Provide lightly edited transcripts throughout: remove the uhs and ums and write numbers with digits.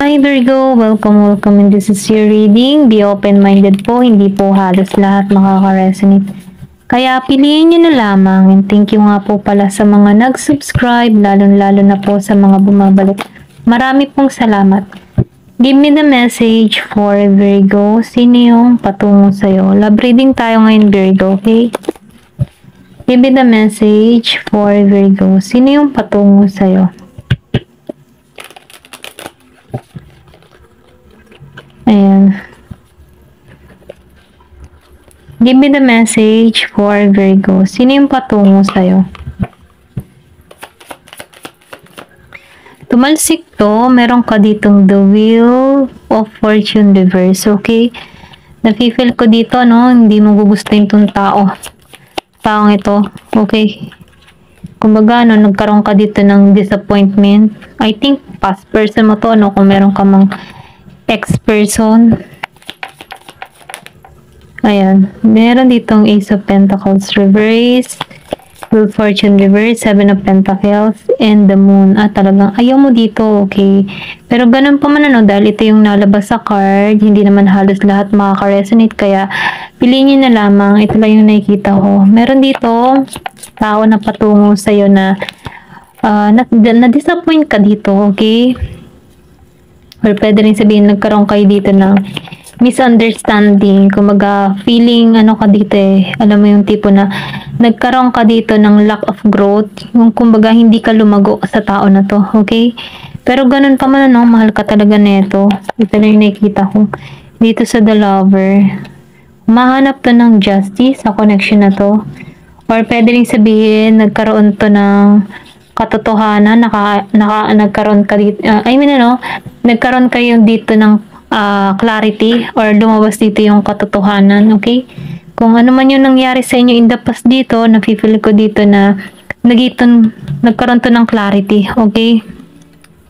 Hi Virgo! Welcome in this is your reading. Be open-minded po, hindi po halos lahat makaka-resonate. Kaya piliin nyo na lamang, and thank you nga po pala sa mga nag-subscribe, lalo na po sa mga bumabalik. Marami pong salamat. Give me the message for Virgo. Sino yung patungo sa'yo? Love reading tayo ngayon Virgo, okay? Give me the message for Virgo. Sino yung patungo sa'yo? Ayan. Give me the message for Virgo. Sino yung patungo sa'yo? Tumalsik to. Meron ka ditong the Wheel of Fortune reverse. Okay? Nafe-feel ko dito, no? Hindi mo gugustuhin tong tao. Taong ito. Okay? Kumbaga, no, nagkaroon ka dito ng disappointment. I think past person mo to, no? Kung meron ka mang ex-person. Ayan. Meron ditong Ace of Pentacles reverse, Wheel of Fortune reverse, Seven of Pentacles, and the Moon. Talagang ayaw mo dito, okay? Pero ganun pa man, ano, dahil ito yung nalabas sa card, hindi naman halos lahat makaka-resonate, kaya piliin nyo na lamang. Ito lang yung nakikita ko. Meron dito, tao na patungo sa'yo na na-disappoint ka dito, okay? Or pwede rin sabihin, nagkaroon kayo dito ng misunderstanding. Kumaga, feeling, ano ka dito eh. Alam mo yung tipo na, nagkaroon ka dito ng lack of growth. Yung kumbaga, hindi ka lumago sa tao na to. Okay? Pero ganun pa man, ano, mahal ka talaga neto. Ito na yung nakikita ko. Dito sa The Lover. Mahanap to ng justice sa connection na to. Or pwede rin sabihin, nagkaroon to ng katotohanan, nagkaroon ka dito, nagkaroon kayo dito ng clarity or lumabas dito yung katotohanan, okay? Kung ano man yung nangyari sa inyo in the past dito, nafe-feel ko dito na nagkaroon to ng clarity, okay?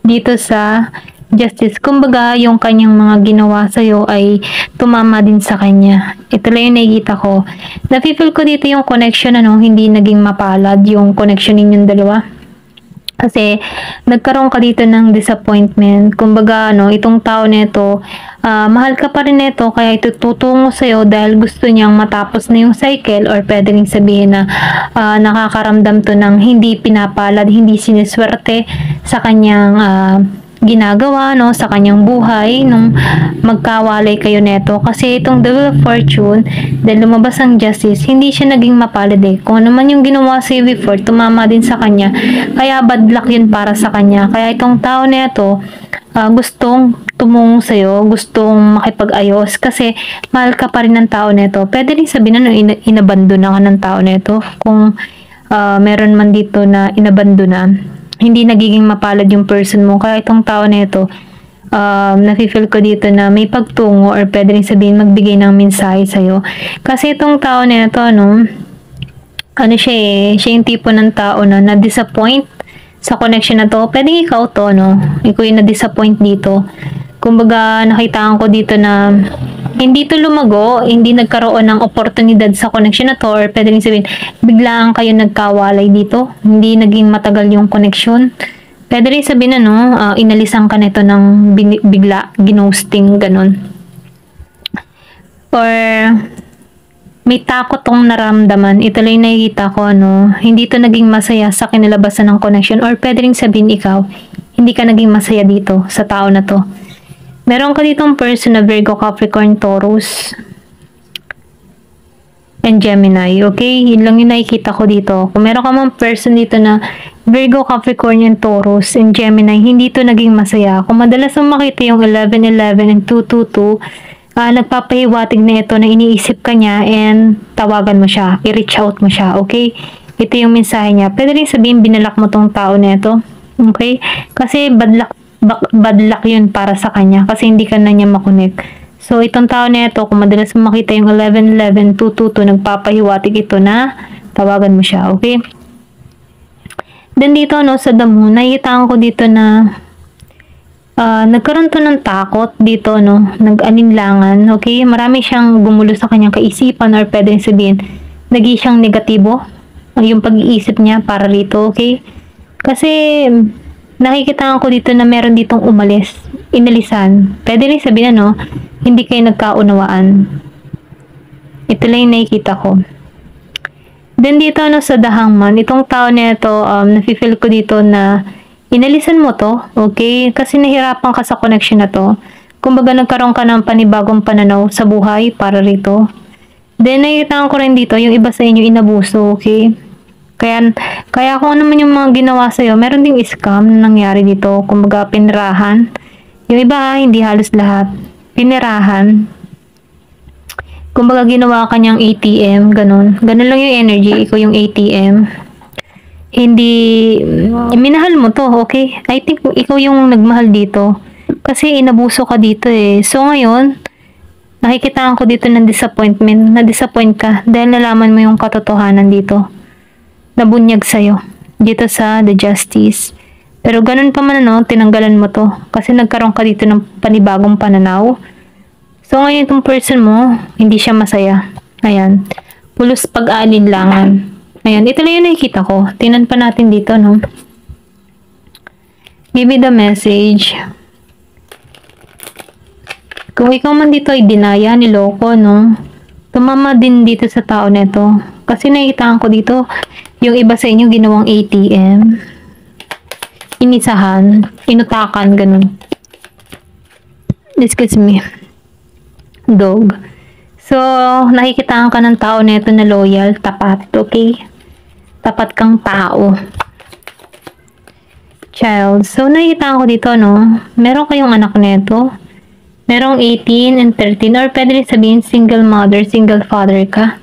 Dito sa justice. Kumbaga, yung kanyang mga ginawa sa'yo ay tumama din sa kanya. Ito lang yung nakikita ko. Nafe-feel ko dito yung connection, ano, hindi naging mapalad yung connection ninyong dalawa. Kasi, nagkaroon ka dito ng disappointment. Kumbaga, no, itong tao nito, mahal ka pa rin nito, kaya ito tutungo sa'yo dahil gusto niyang matapos na yung cycle, or pwede rin sabihin na nakakaramdam to ng hindi pinapalad, hindi siniswerte sa kanyang ginagawa, no, sa kanyang buhay nung magkawalay kayo neto. Kasi itong The Wheel of Fortune, dahil lumabas ang justice, hindi siya naging mapalad eh. Kung ano man yung ginawa sa'yo before, tumama din sa kanya. Kaya bad luck yun para sa kanya. Kaya itong tao neto, gustong tumungo sa'yo, gustong makipag-ayos, kasi mahal ka pa rin ng tao neto. Pwede rin sabihin na inabandona ka ng tao neto. Kung meron man dito na inabandona, hindi nagiging mapalad yung person mo. Kaya itong tao na ito, nafe-feel ko dito na may pagtungo, or pwede rin sabihin magbigay ng mensahe sa'yo. Kasi itong tao na ito, ano siya eh, siya yung tipo ng tao na na-disappoint sa connection na to. Pwede ikaw to, no? Ikaw yung na-disappoint dito. Kumbaga, nakitaan ko dito na hindi to lumago, hindi nagkaroon ng oportunidad sa connection na to, or pwede rin sabihin, biglaan kayo nagkawalay dito, hindi naging matagal yung connection. Pwede rin sabihin na, inalisan ka nito ng bigla, ginosting, ganun. Or, may takot tong naramdaman. Ito lang yung nakikita ko, hindi to naging masaya sa kinalabasan ng connection, or pwede rin sabihin ikaw, hindi ka naging masaya dito sa tao na to. Meron ka ditong person na Virgo, Capricorn, Taurus, and Gemini. Okay? Yun lang yung nakikita ko dito. Kung meron ka mang person dito na Virgo, Capricorn, and Taurus, and Gemini, hindi to naging masaya. Kung madalas mong makita yung 11-11 and 2-2-2, nagpapahiwatig na ito na iniisip ka niya and tawagan mo siya, i-reach out mo siya. Okay? Ito yung mensahe niya. Pwede rin sabihin, binalak mo tong tao na ito. Okay? Kasi bad luck yun para sa kanya, kasi hindi ka na niya makonek. So, itong tao na ito, kung madalas mo makita yung 11-11, 2-2-2, nagpapahiwatig ito na tawagan mo siya, okay? Then dito, sa The Moon, nakikitaan ko dito na nagkaroon to ng takot dito, nag-alinlangan, okay? Marami siyang gumulo sa kanyang kaisipan, or pwede sabihin, naging siyang negatibo yung pag-iisip niya para rito, okay? Kasi nakikita ko dito na meron ditong umalis. inalisan. Pwede rin sabihin ano, hindi kayo nagkaunawaan. Ito lang yung nakikita ko. Then dito ano sa The Hangman, itong tao na ito, nafe-feel ko dito na inalisan mo to, okay? Kasi nahirapan ka sa connection na to. Kumbaga nagkaroon ka ng panibagong pananaw sa buhay para rito. Then nakikita ko rin dito, yung iba sa inyo inabuso, okay? Kaya kung ano man yung mga ginawa sa'yo, meron ding scam na nangyari dito. Kumbaga pinirahan. Yung iba hindi halos lahat. Pinirahan. Kumbaga ginawa ka niyang ATM, ganun. Ganun lang yung energy, ikaw yung ATM. Hindi, minahal mo to, okay? I think ikaw yung nagmahal dito. Kasi inabuso ka dito eh. So ngayon, nakikitaan ko dito ng disappointment. Na-disappoint ka dahil nalaman mo yung katotohanan dito. Nabunyag sa'yo. Dito sa The Justice. Pero ganun pa man ano, tinanggalan mo to. Kasi nagkaroon ka dito ng panibagong pananaw. So ngayon itong person mo, hindi siya masaya. Ayan. Pulos pag-aalinlangan. Ayan, ito lang yung nakikita ko. Tingnan pa natin dito, no? Give me the message. Kung ikaw man dito ay dinaya, niloko, no? Tumama din dito sa tao neto. Kasi nakikitaan ko dito, yung iba sa inyo ginawang ATM. Inisahan, inutakan, ganun. Excuse me. Dog. So, nakikitaan ka ng tao neto na loyal, tapat, okay? Tapat kang tao. Child. So, nakikitaan ko dito, no? Meron kayong anak neto. Merong 18 and 13, or pwede rin sabihin single mother, single father ka.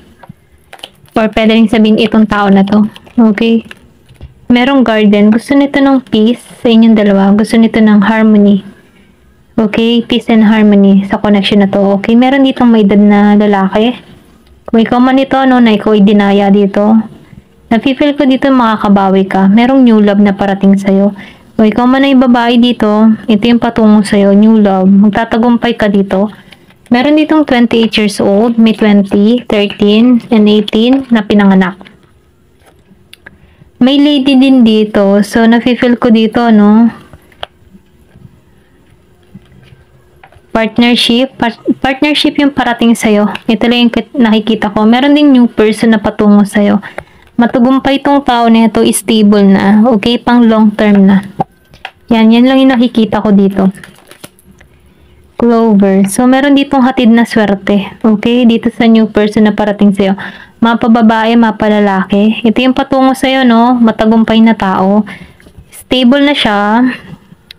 Or pwede rin sabihin itong tao na to. Okay? Merong garden. Gusto nito ng peace sa inyong dalawa. Gusto nito ng harmony. Okay? Peace and harmony sa connection na to. Okay? Meron ditong may edad na lalaki. Kung ikaw man ito, no, na ikaw ay dinaya dito. Nafe-feel ko dito makakabawi ka. Merong new love na parating sa'yo. Kung ikaw man ay babae dito, ito yung patungo sa'yo, new love. Magtatagumpay ka dito. Meron ditong 28 years old, may 20, 13, and 18 na pinanganak. May lady din dito. So, nafe-feel ko dito, no? Partnership. Partnership yung parating sa'yo. Ito lang yung nakikita ko. Meron ding new person na patungo sa'yo. Matagumpay tong tao na ito, stable na. Okay, pang long term na. Yan lang yung nakikita ko dito. Clover. So, meron ditong hatid na swerte. Okay? Dito sa new person na parating sa'yo. Mapababae, mapalalaki. Ito yung patungo sa'yo, no? Matagumpay na tao. Stable na siya.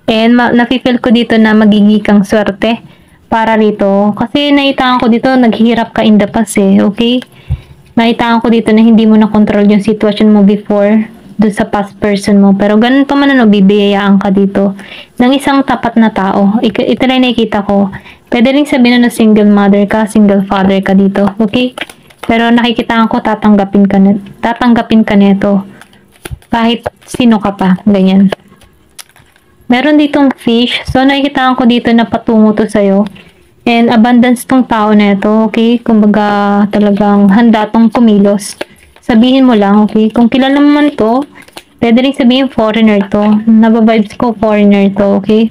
And, nafe-feel ko dito na magiging kang swerte para rito. Kasi, naitaan ko dito, naghihirap ka in the past eh. Okay? Naitaan ko dito na hindi mo na control yung situation mo before doon sa past person mo. Pero ganun pa man ano, bibiyayaan ka dito ng isang tapat na tao. Ito lang nakikita ko. Pwede rin sabihin na single mother ka, single father ka dito. Okay? Pero nakikitaan ko, tatanggapin ka nito. Kahit sino ka pa. Ganyan. Meron ditong fish. So, nakikitaan ko dito na patungo to sa'yo. And abundance tong tao na ito. Okay? Kumbaga talagang handa tong kumilos. Sabihin mo lang, okay? Kung kilala mo man to, pwede rin sabihin foreigner to. Nababibes ko foreigner to, okay?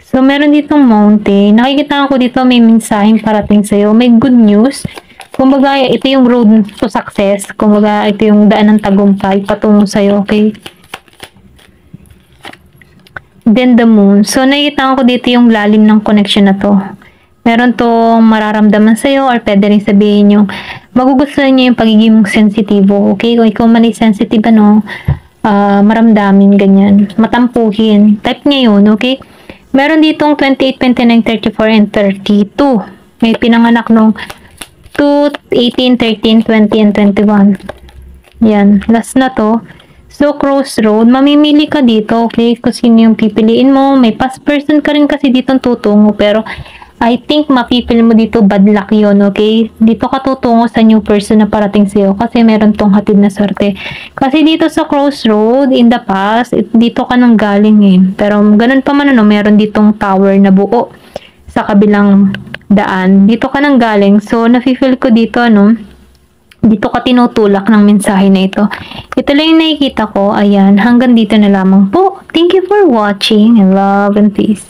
So, meron ditong mountain. Nakikita ko dito may mensaheng parating sa'yo. May good news. Kumbaga, ito yung road to success. Kumbaga, ito yung daan ng tagumpay patungo sa'yo, okay? Then the moon. So, nakikita ko dito yung lalim ng connection na to. Meron tong mararamdaman sa'yo or pwede rin sabihin yung magugustuhan niya yung pagiging sensitibo. Okay? Kung ikaw man ay sensitive, ano, maramdamin, ganyan. Matampuhin. Type niya yun, okay? Meron ditong 28, 29, 34, and 32. May pinanganak nung 2, 18, 13, 20, and 21. Yan. Last na to. So, crossroad. Mamimili ka dito, okay? Kung sino yung pipiliin mo. May past person ka rin kasi ditong tutungo. Pero, I think mapipil mo dito bad luck yun, okay? Dito ka tutungo sa new person na parating sa'yo kasi meron tong hatid na swerte. Kasi dito sa crossroad, in the past, dito ka nang galing eh. Pero ganun pa man ano, meron ditong tower na buo sa kabilang daan. Dito ka nang galing. So, nafe-feel ko dito, ano, dito ka tinutulak ng mensahe na ito. Ito lang yung nakikita ko. Ayan, hanggang dito na lamang po. Thank you for watching and love and peace.